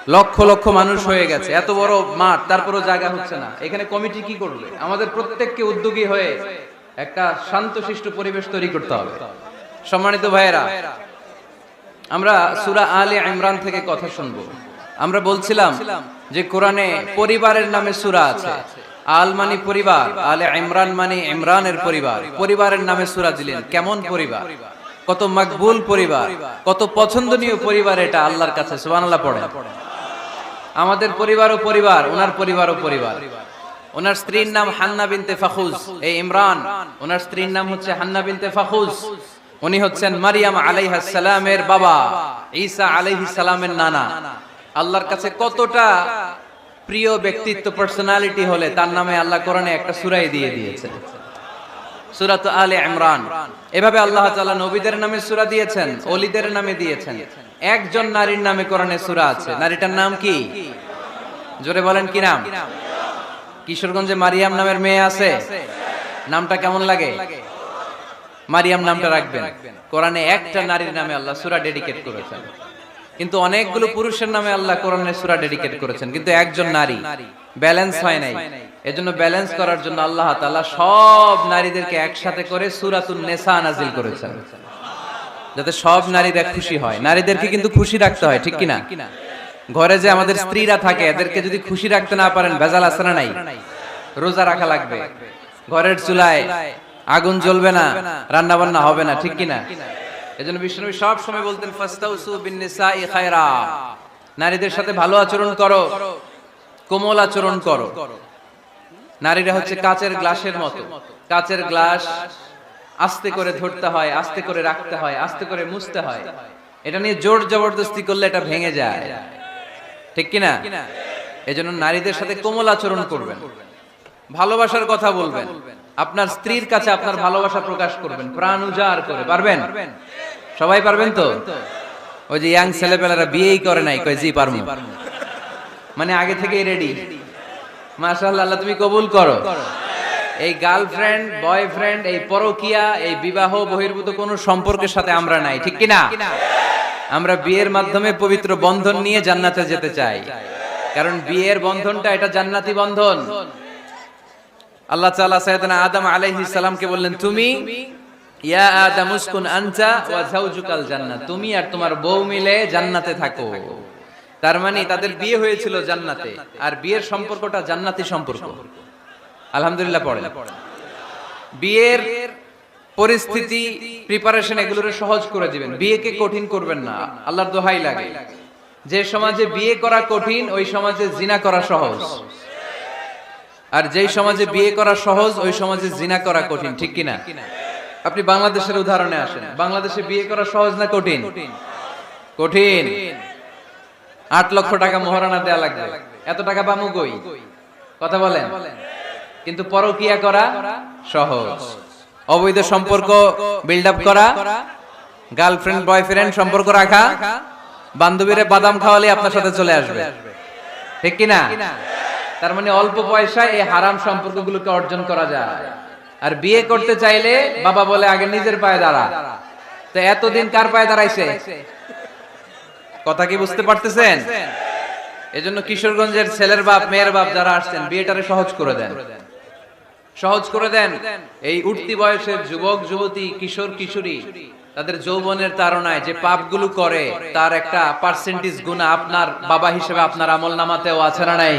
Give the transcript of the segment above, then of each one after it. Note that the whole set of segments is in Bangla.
লক্ষ লক্ষ মানুষ হয়ে গেছে, এত বড় মাঠ, তারপরও জায়গা হচ্ছে না। এখানে কমিটি কি করবে? আমাদের প্রত্যেককে উদ্যোগী হয়ে একটা শান্তশিষ্ট পরিবেশ তৈরি করতে হবে। সম্মানিত ভাইয়েরা, আমরা সূরা আলে ইমরান থেকে কথা শুনবো। আমরা বলছিলাম যে কোরআনে পরিবারের নামে সূরা আছে। আল মানে পরিবার, আলে ইমরান মানে ইমরানের পরিবার। পরিবারের নামে সূরা দিলেন। কেমন পরিবার? কত মকবুল পরিবার, কত পছন্দনীয় পরিবার এটা আল্লাহর কাছে। সুবহানাল্লাহ পড়ে। আমাদের পরিবারও পরিবার, ওনার পরিবারও পরিবার। ওনার স্ত্রীর নাম হান্না বিনতে ফাখুজ। এই ইমরান, ওনার স্ত্রীর নাম হচ্ছে হান্না বিনতে ফাখুজ। উনি হচ্ছেন মারিয়াম আলাইহিস সালামের বাবা, ঈসা আলাইহিস সালামের নানা। আল্লাহর কাছে কতটা প্রিয় ব্যক্তিত্ব, পার্সোনালিটি হলে তার নামে আল্লাহ কোরআনে একটা সূরাই দিয়ে দিয়েছেন, সূরাত আলে ইমরান। এভাবে আল্লাহ তাআলা নবীদের নামে সূরা দিয়েছেন, ওলিদের নামে দিয়েছেন। একজন নারীর নামে কোরআনে সূরা আছে। নারীটার নাম কি? জোরে বলেন, কি নাম? কিশোরগঞ্জে মারিয়াম নামের মেয়ে আছে। নামটা কেমন লাগে? মারিয়াম নামটা রাখবেন। কোরআনে একটা নারীর নামে আল্লাহ সূরা ডেডিকেট করেছেন, কিন্তু অনেকগুলো পুরুষের নামে আল্লাহ কোরআনে সূরা ডেডিকেট করেছেন, কিন্তু একজন নারী। ব্যালেন্স হয় নাই। এজন্য ব্যালেন্স করার জন্য আল্লাহ তাআলা সব নারীদেরকে একসাথে করে সূরাতুন নিসা নাজিল করেছেন, যাতে সব নারীরা খুশি হয়। নারীদেরকে কিন্তু খুশি রাখতে হয়, ঠিক কিনা? ঘরে যে আমাদের স্ত্রীরা থাকে, এদেরকে যদি খুশি রাখতে না পারেন, ভেজাল আছে না নাই? রোজা রাখা লাগবে, ঘরের চুলায় আগুন জ্বলবে না, রান্না বান্না হবে না, ঠিক কিনা? এজন্য বিশ্বনবী সব সময় বলতেন ফাস্তাউসু বিন নিসাই খায়রা, নারীদের সাথে ভালো আচরণ করো, কোমল আচরণ করো। নারীরা হচ্ছে কাচের গ্লাসের মতো। কাচের গ্লাস আস্তে করে ধরতে হয়, আস্তে করে রাখতে হয়, আস্তে করে মুছতে হয়। এটা নিয়ে জোর জবরদস্তি করলে এটা ভেঙে যায়, ঠিক কিনা? এজন্য নারীদের সাথে কোমল আচরণ করবেন, ভালোবাসার কথা বলবেন, আপনার স্ত্রীর কাছে আপনার ভালোবাসা প্রকাশ করবেন প্রাণ উজাড় করে। পারবেন? সবাই পারবেন তো? ওই যে ইয়াং ছেলেপেলেরা বিয়েই করে নাই, কয় জি পারমু, মানে আগে থেকেই রেডি। মাশাআল্লাহ, আল্লাহ তুমি কবুল করো। এই গার্লফ্রেন্ড বয়ফ্রেন্ড, এই পরকিয়া, এই বিবাহ বহির্ভূত কোন সম্পর্কের সাথে আমরা নাই, ঠিক কিনা? আমরা বিয়ের মাধ্যমে পবিত্র বন্ধন নিয়ে জান্নাতে যেতে চাই, কারণ বিয়ের বন্ধনটা এটা জান্নাতি বন্ধন। আল্লাহ তাআলা সাইয়েদনা আদম আলাইহিস সালামকে বললেন, তুমি ইয়া আদম উসকুন আনতা ওয়া যাওজুকাল জান্নাত, তুমি আর তোমার বউ মিলে জান্নাতে থাকো। তার মানে তাদের বিয়ে হয়েছিল জান্নাতে, আর বিয়ের সম্পর্কটা জান্নাতি সম্পর্ক। আলহামদুলিল্লাহ পড়েন। বিয়ের পরিস্থিতি, প্রিপারেশন এগুলোরে সহজ করে দিবেন, বিয়েকে কঠিন করবেন না। আল্লাহর দোহাই লাগে, যে সমাজে বিয়ে করা কঠিন ওই সমাজে জিনা করা সহজ, আর যেই সমাজে বিয়ে করা সহজ ওই সমাজে জিনা করা কঠিন, ঠিক কিনা? আপনি বাংলাদেশের উদাহরণে আসেন। বাংলাদেশে বিয়ে করা সহজ না কঠিন? কঠিন। 8 লক্ষ টাকা মোহরানা দেয়া লাগবে। এত টাকা পামু কই? কথা বলেন। কিন্তু পরকিয়া করা সহজ। অবৈধ সম্পর্ক বিল্ড আপ করা, গার্লফ্রেন্ড বয়ফ্রেন্ড সম্পর্ক রাখা, বান্ধবীরে বাদাম খাওয়ালে আপনার সাথে চলে আসবে, ঠিক কিনা? তার মানে অল্প পয়সায় এই হারাম সম্পর্কগুলোকে অর্জন করা যায়। আর বিয়ে করতে চাইলে বাবা বলে আগে নিজের পায়ে দাঁড়া। তো এতদিন কার পায়ে দাঁড়াইছে? কথা কি বুঝতে পারতেছেন? এজন্য কিশোরগঞ্জের ছেলের বাপ মেয়ের বাপ যারা আসছেন, বিয়েটারে সহজ করে দেন, সহজ করে দেন। এই উঠতি বয়সের যুবক যুবতী, কিশোর কিশোরী, তাদের যৌবনের তাড়নায় যে পাপগুলো করে তার একটা পার্সেন্টেজ গুনাহ আপনার বাবা হিসেবে আপনার আমলনামাতেও আছে না নাই?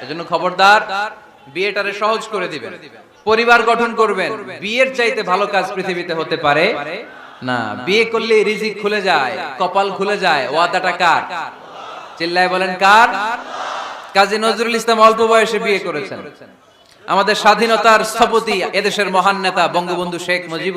এজন্য খবরদার, বিয়েটারে সহজ করে দিবেন, পরিবার গঠন করবেন। বিয়ের চাইতে ভালো কাজ পৃথিবীতে হতে পারে না। বিয়ে করলে রিজিক খুলে যায়, কপাল খুলে যায়। ওয়াদাটা কার? চিল্লায় বলেন কার? কাজী নজরুল ইসলাম অল্প বয়সে বিয়ে করেছেন। আমাদের স্বাধীনতার স্থপতি, এদেশের মহান নেতা বঙ্গবন্ধু শেখ মুজিবুর